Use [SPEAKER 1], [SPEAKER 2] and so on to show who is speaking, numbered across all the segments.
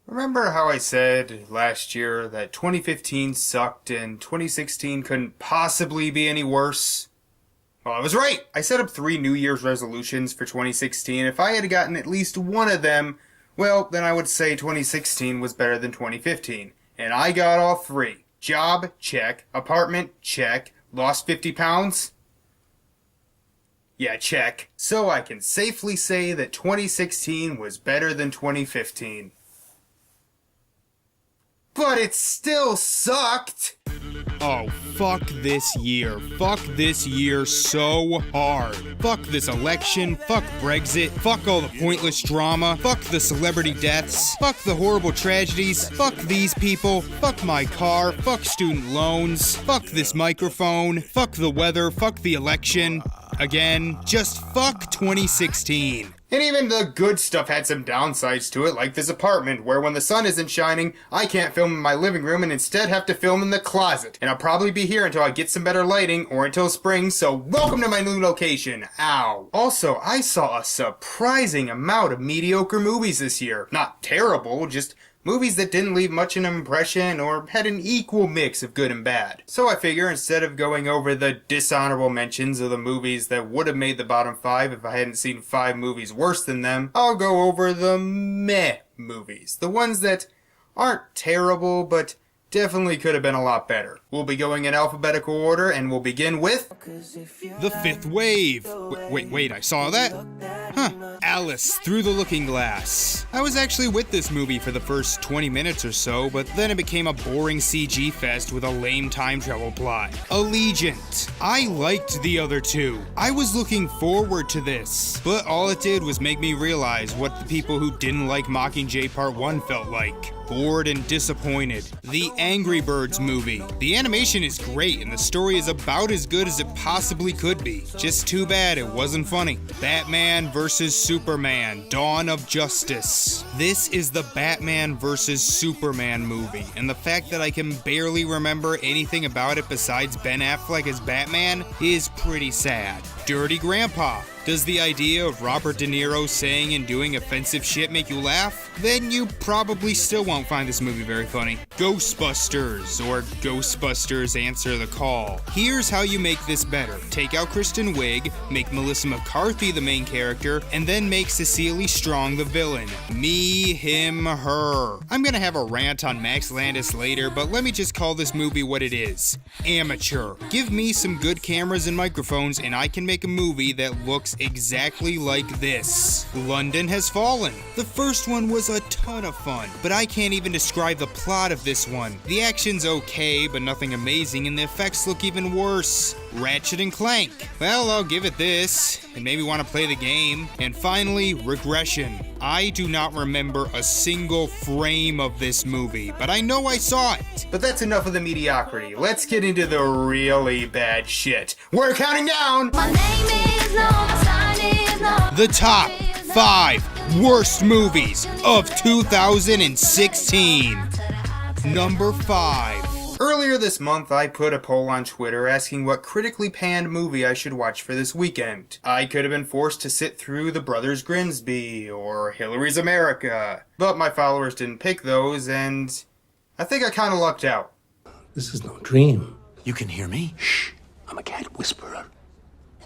[SPEAKER 1] Remember how I said last year that 2015 sucked and 2016 couldn't possibly be any worse? Well, I was right. I set up 3 New Year's resolutions for 2016. If I had gotten at least one of them, well, then I would say 2016 was better than 2015. And I got all 3. Job, check. Apartment, check. Lost 50 pounds? Yeah, check. So I can safely say that 2016 was better than 2015. But it still sucked!
[SPEAKER 2] Oh, fuck this year. Fuck this year so hard. Fuck this election. Fuck Brexit. Fuck all the pointless drama. Fuck the celebrity deaths. Fuck the horrible tragedies. Fuck these people. Fuck my car. Fuck student loans. Fuck this microphone. Fuck the weather. Fuck the election. Again, just fuck 2016.
[SPEAKER 1] And even the good stuff had some downsides to it, like this apartment, where when the sun isn't shining, I can't film in my living room and instead have to film in the closet. And I'll probably be here until I get some better lighting, or until spring, so welcome to my new location. Ow. Also, I saw a surprising amount of mediocre movies this year. Not terrible, just movies that didn't leave much of an impression or had an equal mix of good and bad. So I figure instead of going over the dishonorable mentions of the movies that would have made the bottom 5 if I hadn't seen 5 movies worse than them, I'll go over the meh movies. The ones that aren't terrible, but definitely could have been a lot better. We'll be going in alphabetical order, and we'll begin with
[SPEAKER 2] The Fifth Wave. Wait, I saw that? Huh. Alice Through the Looking Glass. I was actually with this movie for the first 20 minutes or so, but then it became a boring CG fest with a lame time travel plot. Allegiant. I liked the other 2. I was looking forward to this, but all it did was make me realize what the people who didn't like Mockingjay Part 1 felt like. Bored and disappointed. The Angry Birds movie. The animation is great and the story is about as good as it possibly could be. Just too bad it wasn't funny. Batman vs. Superman. Dawn of Justice. This is the Batman vs. Superman movie, and the fact that I can barely remember anything about it besides Ben Affleck as Batman is pretty sad. Dirty Grandpa. Does the idea of Robert De Niro saying and doing offensive shit make you laugh? Then you probably still won't find this movie very funny. Ghostbusters, or Ghostbusters Answer the Call. Here's how you make this better. Take out Kristen Wiig, make Melissa McCarthy the main character, and then make Cecily Strong the villain. Me, him, her. I'm gonna have a rant on Max Landis later, but let me just call this movie what it is. Amateur. Give me some good cameras and microphones and I can make a movie that looks exactly like this. London Has Fallen. The first one was a ton of fun, but I can't even describe the plot of this one. The action's okay, but nothing amazing, and the effects look even worse. Ratchet and Clank. Well, I'll give it this. It made me want to play the game. And finally, Regression. I do not remember a single frame of this movie, but I know I saw it.
[SPEAKER 1] But that's enough of the mediocrity. Let's get into the really bad shit. We're counting down!
[SPEAKER 3] My name is no, my sign is no.
[SPEAKER 2] The top 5 worst movies of 2016. Number 5.
[SPEAKER 1] Earlier this month, I put a poll on Twitter asking what critically panned movie I should watch for this weekend. I could have been forced to sit through The Brothers Grimsby or Hillary's America, but my followers didn't pick those, and I think I kinda lucked out.
[SPEAKER 4] This is no dream.
[SPEAKER 5] You can hear me?
[SPEAKER 4] Shh. I'm a cat whisperer,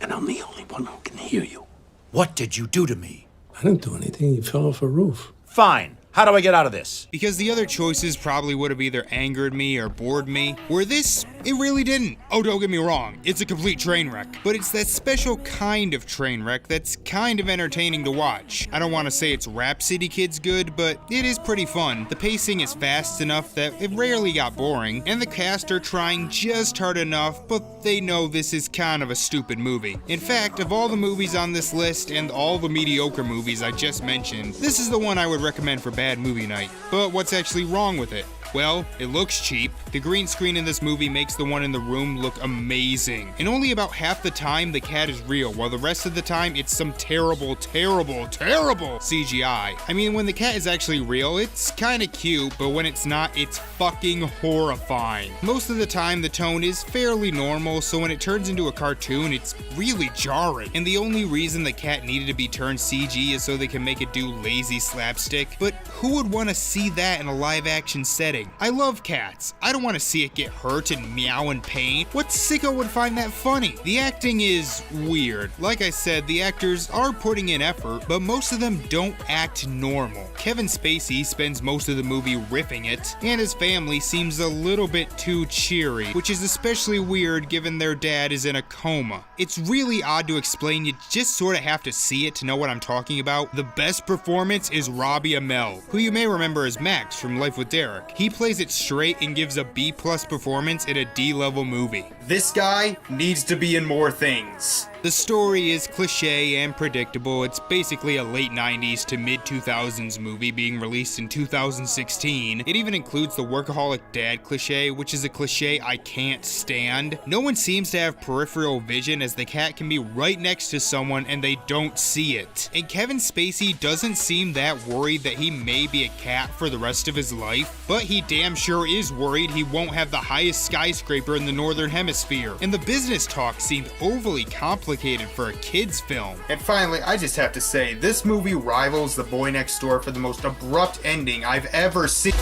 [SPEAKER 4] and I'm the only one who can hear you.
[SPEAKER 5] What did you do to me?
[SPEAKER 4] I didn't do anything. You fell off a roof.
[SPEAKER 5] Fine. How do I get out of this?
[SPEAKER 2] Because the other choices probably would have either angered me or bored me, where this, it really didn't. Oh, don't get me wrong, it's a complete train wreck, but it's that special kind of train wreck that's kind of entertaining to watch. I don't want to say it's Rhapsody Kids good, but it is pretty fun. The pacing is fast enough that it rarely got boring, and the cast are trying just hard enough, but they know this is kind of a stupid movie. In fact, of all the movies on this list and all the mediocre movies I just mentioned, this is the one I would recommend for bad movie night. But what's actually wrong with it? Well, it looks cheap. The green screen in this movie makes the one in the room look amazing. And only about half the time the cat is real, while the rest of the time it's some terrible CGI. I mean, when the cat is actually real, it's kinda cute, but when it's not, it's fucking horrifying. Most of the time the tone is fairly normal, so when it turns into a cartoon, it's really jarring. And the only reason the cat needed to be turned CG is so they can make it do lazy slapstick, but who would want to see that in a live action setting? I love cats. I don't want to see it get hurt and meow in pain. What sicko would find that funny? The acting is weird. Like I said, the actors are putting in effort, but most of them don't act normal. Kevin Spacey spends most of the movie riffing it, and his family seems a little bit too cheery, which is especially weird given their dad is in a coma. It's really odd to explain, you just sort of have to see it to know what I'm talking about. The best performance is Robbie Amell, who you may remember as Max from Life with Derek. He plays it straight and gives a B+ performance in a D-level movie.
[SPEAKER 1] This guy needs to be in more things.
[SPEAKER 2] The story is cliche and predictable. It's basically a late 90s to mid 2000s movie being released in 2016. It even includes the workaholic dad cliche, which is a cliche I can't stand. No one seems to have peripheral vision, as the cat can be right next to someone and they don't see it. And Kevin Spacey doesn't seem that worried that he may be a cat for the rest of his life, but he damn sure is worried he won't have the highest skyscraper in the northern hemisphere. And the business talk seemed overly complicated for a kid's film.
[SPEAKER 1] And finally, I just have to say, this movie rivals The Boy Next Door for the most abrupt ending I've ever seen.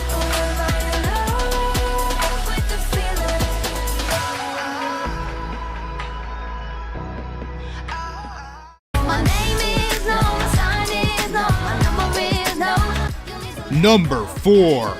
[SPEAKER 3] My name is no, my sign is no, my number is no.
[SPEAKER 2] Number 4.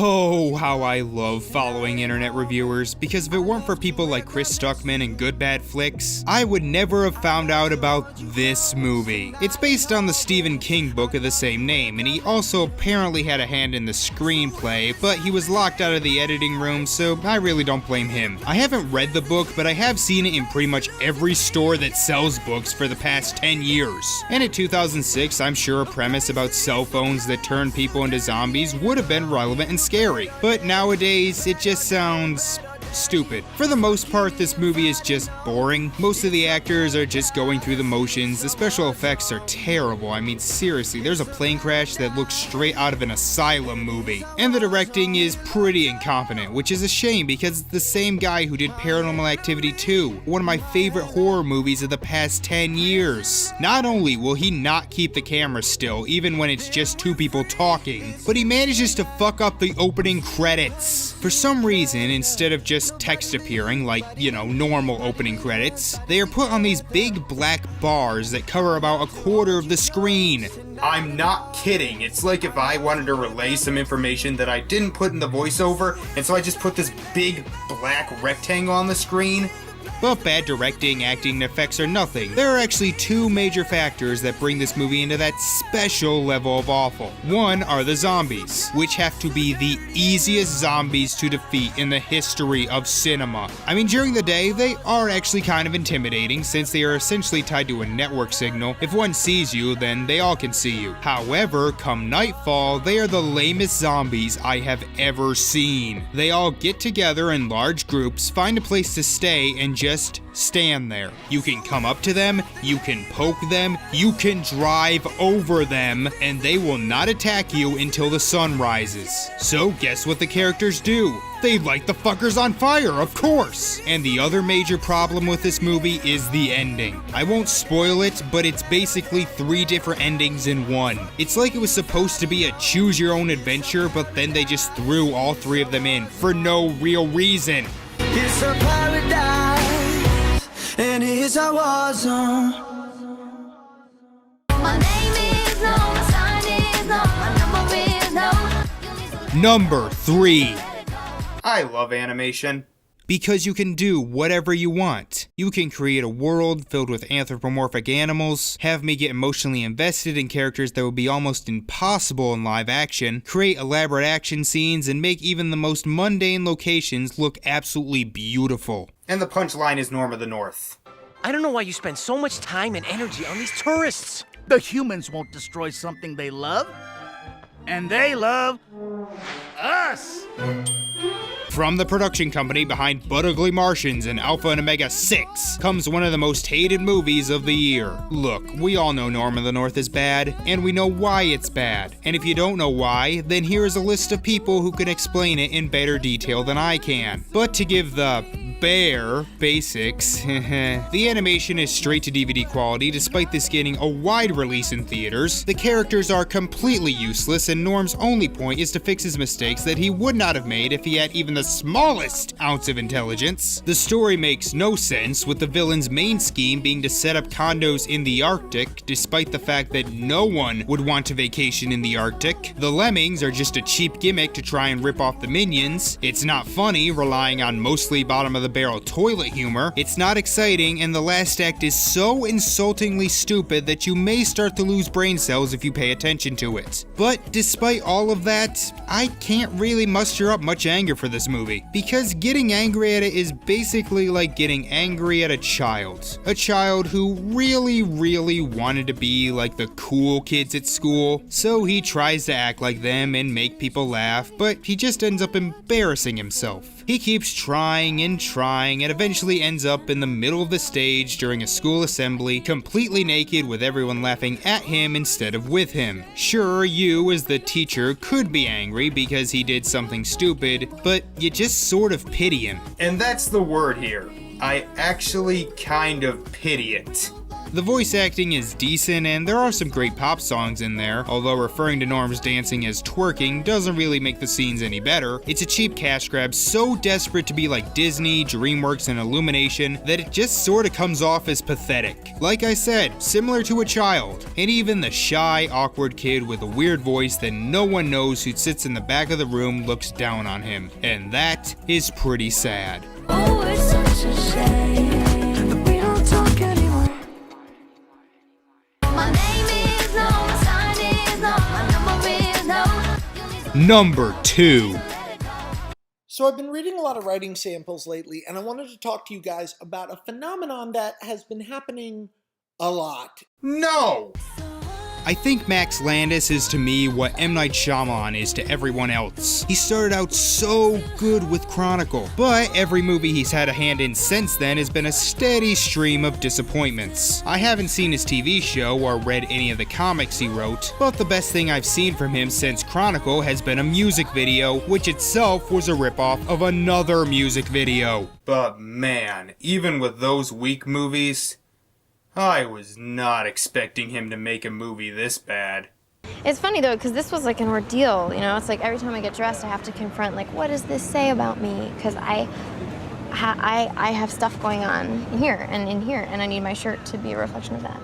[SPEAKER 2] Oh, how I love following internet reviewers, because if it weren't for people like Chris Stuckman and Good Bad Flicks, I would never have found out about this movie. It's based on the Stephen King book of the same name, and he also apparently had a hand in the screenplay, but he was locked out of the editing room, so I really don't blame him. I haven't read the book, but I have seen it in pretty much every store that sells books for the past 10 years. And in 2006, I'm sure a premise about cell phones that turn people into zombies would have been relevant and scary. But nowadays, it just sounds stupid. For the most part, this movie is just boring. Most of the actors are just going through the motions. The special effects are terrible. I mean, seriously, there's a plane crash that looks straight out of an Asylum movie. And the directing is pretty incompetent, which is a shame because it's the same guy who did Paranormal Activity 2, one of my favorite horror movies of the past 10 years. Not only will he not keep the camera still, even when it's just two people talking, but he manages to fuck up the opening credits. For some reason, instead of just text appearing like, normal opening credits, they are put on these big black bars that cover about a quarter of the screen.
[SPEAKER 1] I'm not kidding. It's like if I wanted to relay some information that I didn't put in the voiceover, and so I just put this big black rectangle on the screen.
[SPEAKER 2] But bad directing, acting, and effects are nothing. There are actually two major factors that bring this movie into that special level of awful. One are the zombies, which have to be the easiest zombies to defeat in the history of cinema. I mean, during the day, they are actually kind of intimidating since they are essentially tied to a network signal. If one sees you, then they all can see you. However, come nightfall, they are the lamest zombies I have ever seen. They all get together in large groups, find a place to stay, and just stand there. You can come up to them, you can poke them, you can drive over them, and they will not attack you until the sun rises. So guess what the characters do? They light the fuckers on fire, of course! And the other major problem with this movie is the ending. I won't spoil it, but it's basically 3 different endings in one. It's like it was supposed to be a choose your own adventure, but then they just threw all 3 of them in for no real reason.
[SPEAKER 6] It's a paradise, and it's a war zone.
[SPEAKER 3] My name is no, my sign is no, my number is no.
[SPEAKER 2] Number 3.
[SPEAKER 1] I love animation.
[SPEAKER 2] Because you can do whatever you want. You can create a world filled with anthropomorphic animals, have me get emotionally invested in characters that would be almost impossible in live action, create elaborate action scenes, and make even the most mundane locations look absolutely beautiful.
[SPEAKER 1] And the punchline is Norm of the North.
[SPEAKER 7] I don't know why you spend so much time and energy on these tourists.
[SPEAKER 8] The humans won't destroy something they love. And they love us.
[SPEAKER 2] From the production company behind But Ugly Martians and Alpha and Omega 6 comes one of the most hated movies of the year. Look, we all know Norm of the North is bad, and we know why it's bad. And if you don't know why, then here is a list of people who can explain it in better detail than I can. But to give the bare basics, the animation is straight to DVD quality despite this getting a wide release in theaters. The characters are completely useless, and Norm's only point is to fix his mistakes that he would not have made if he had even the smallest ounce of intelligence. The story makes no sense, with the villain's main scheme being to set up condos in the Arctic, despite the fact that no one would want to vacation in the Arctic. The lemmings are just a cheap gimmick to try and rip off the minions. It's not funny, relying on mostly bottom-of-the-barrel toilet humor. It's not exciting, and the last act is so insultingly stupid that you may start to lose brain cells if you pay attention to it. But despite all of that, I can't really muster up much anger for this movie, because getting angry at it is basically like getting angry at a child. A child who really wanted to be like the cool kids at school, so he tries to act like them and make people laugh, but he just ends up embarrassing himself. He keeps trying and eventually ends up in the middle of the stage during a school assembly, completely naked with everyone laughing at him instead of with him. Sure, you as the teacher could be angry because he did something stupid, but you just sort of pity him.
[SPEAKER 1] And that's the word here. I actually kind of pity it.
[SPEAKER 2] The voice acting is decent, and there are some great pop songs in there, although referring to Norm's dancing as twerking doesn't really make the scenes any better. It's a cheap cash grab so desperate to be like Disney, DreamWorks, and Illumination that it just sorta comes off as pathetic. Like I said, similar to a child, and even the shy, awkward kid with a weird voice that no one knows who sits in the back of the room looks down on him, and that is pretty sad.
[SPEAKER 3] Oh, it's such a shame that we don't talk anymore. My name is no, my sign is no, my number is no.
[SPEAKER 2] Number 2.
[SPEAKER 9] So I've been reading a lot of writing samples lately, and I wanted to talk to you guys about a phenomenon that has been happening a lot.
[SPEAKER 1] No!
[SPEAKER 2] I think Max Landis is to me what M. Night Shyamalan is to everyone else. He started out so good with Chronicle, but every movie he's had a hand in since then has been a steady stream of disappointments. I haven't seen his TV show or read any of the comics he wrote, but the best thing I've seen from him since Chronicle has been a music video, which itself was a ripoff of another music video.
[SPEAKER 1] But man, even with those weak movies, I was not expecting him to make a movie this bad.
[SPEAKER 10] It's funny though, because this was like an ordeal, you know? It's like every time I get dressed, I have to confront, like, what does this say about me? Because I have stuff going on in here, and I need my shirt to be a reflection of that.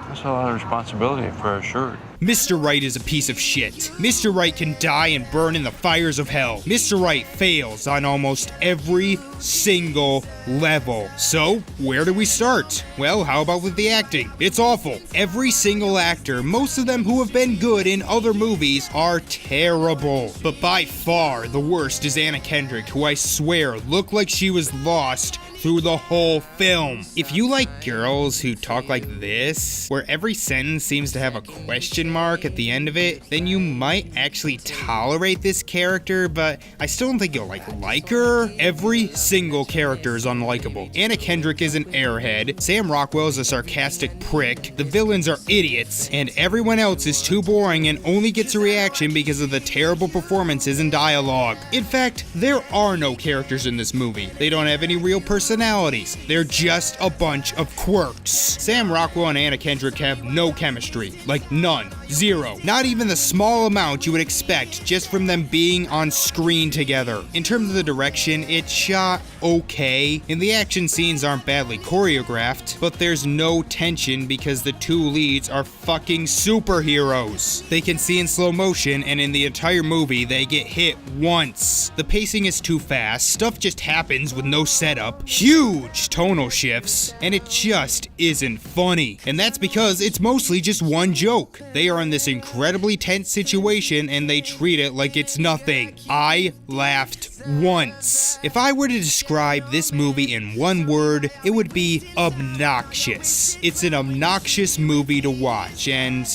[SPEAKER 11] That's a lot of responsibility for a shirt.
[SPEAKER 2] Mr. Right is a piece of shit. Mr. Right can die and burn in the fires of hell. Mr. Right fails on almost every single level. So, where do we start? Well, how about with the acting? It's awful. Every single actor, most of them who have been good in other movies, are terrible. But by far, the worst is Anna Kendrick, who I swear looked like she was lost through the whole film. If you like girls who talk like this, where every sentence seems to have a question mark at the end of it, then you might actually tolerate this character, but I still don't think you'll like her. Every single character is unlikable. Anna Kendrick is an airhead, Sam Rockwell is a sarcastic prick, the villains are idiots, and everyone else is too boring and only gets a reaction because of the terrible performances and dialogue. In fact, there are no characters in this movie. They don't have any real personalities. They're just a bunch of quirks. Sam Rockwell and Anna Kendrick have no chemistry. Like, none. Zero. Not even the small amount you would expect just from them being on screen together. In terms of the direction, it's shot okay, and the action scenes aren't badly choreographed, but there's no tension because the two leads are fucking superheroes. They can see in slow motion, and in the entire movie, they get hit once. The pacing is too fast, stuff just happens with no setup, huge tonal shifts, and it just isn't funny. And that's because it's mostly just one joke. They are in this incredibly tense situation and they treat it like it's nothing. I laughed once. If I were to describe this movie in one word, it would be obnoxious. It's an obnoxious movie to watch, and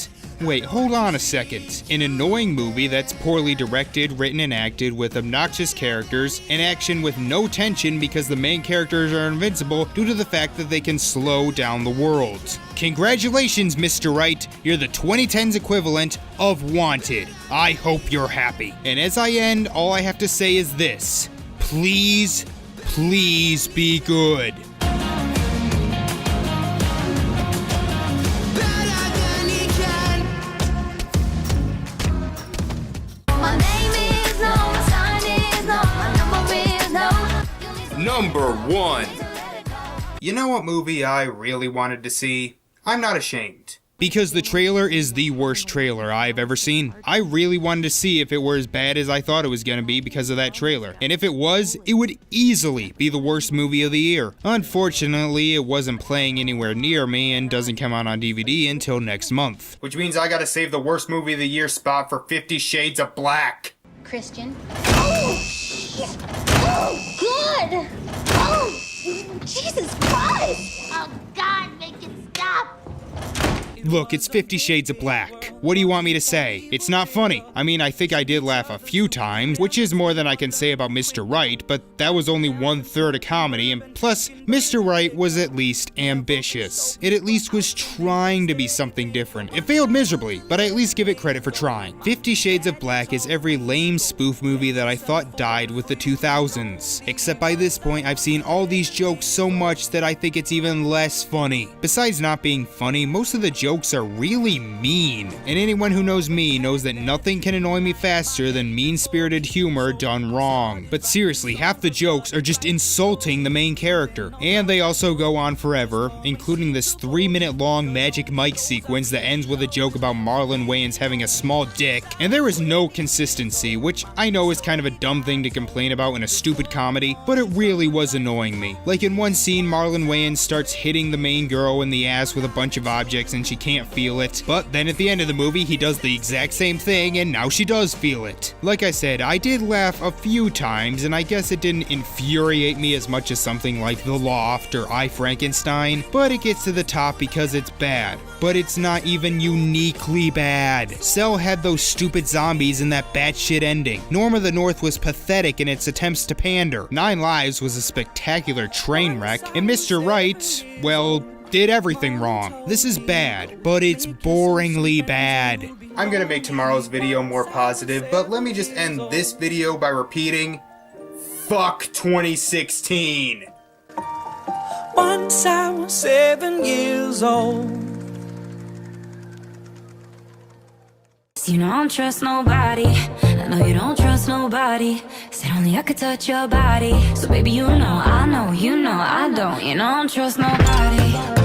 [SPEAKER 2] wait, hold on a second. An annoying movie that's poorly directed, written, and acted with obnoxious characters, and action with no tension because the main characters are invincible due to the fact that they can slow down the world. Congratulations, Mr. Wright. You're the 2010s equivalent of Wanted. I hope you're happy. And as I end, all I have to say is this. Please, please be good.
[SPEAKER 3] My name is no, my sign is no, my number is no.
[SPEAKER 1] Number 1. You know what movie I really wanted to see? I'm not ashamed.
[SPEAKER 2] Because the trailer is the worst trailer I've ever seen. I really wanted to see if it were as bad as I thought it was gonna be because of that trailer. And if it was, it would easily be the worst movie of the year. Unfortunately, it wasn't playing anywhere near me and doesn't come out on DVD until next month.
[SPEAKER 1] Which means I gotta save the worst movie of the year spot for 50 Shades of Black.
[SPEAKER 3] Christian. Oh, shit. Oh, good. Oh, Jesus Christ. Oh, God, make it stop.
[SPEAKER 2] Look, it's 50 Shades of Black. What do you want me to say? It's not funny. I mean, I think I did laugh a few times, which is more than I can say about Mr. Right, but that was only 1/3 a comedy, and plus, Mr. Right was at least ambitious. It at least was trying to be something different. It failed miserably, but I at least give it credit for trying. 50 Shades of Black is every lame spoof movie that I thought died with the 2000s. Except by this point, I've seen all these jokes so much that I think it's even less funny. Besides not being funny, most of the jokes are really mean, and anyone who knows me knows that nothing can annoy me faster than mean-spirited humor done wrong. But seriously, half the jokes are just insulting the main character, and they also go on forever, including this 3-minute long Magic Mike sequence that ends with a joke about Marlon Wayans having a small dick, and there is no consistency, which I know is kind of a dumb thing to complain about in a stupid comedy, but it really was annoying me. Like in one scene, Marlon Wayans starts hitting the main girl in the ass with a bunch of objects and she can't feel it, but then at the end of the movie he does the exact same thing and now she does feel it. Like I said, I did laugh a few times and I guess it didn't infuriate me as much as something like The Loft or I, Frankenstein, but it gets to the top because it's bad. But it's not even uniquely bad. Cell had those stupid zombies and that batshit ending. Norm of the North was pathetic in its attempts to pander. 9 Lives was a spectacular train wreck, and Mr. Right, well, did everything wrong. This is bad, but it's boringly bad.
[SPEAKER 1] I'm gonna make tomorrow's video more positive, but let me just end this video by repeating, fuck 2016.
[SPEAKER 6] Once I was 7 years old.
[SPEAKER 3] You know I don't trust nobody. I know you don't trust nobody. Said only I could touch your body. So baby, you know, I know, you know I don't. You know I don't trust nobody.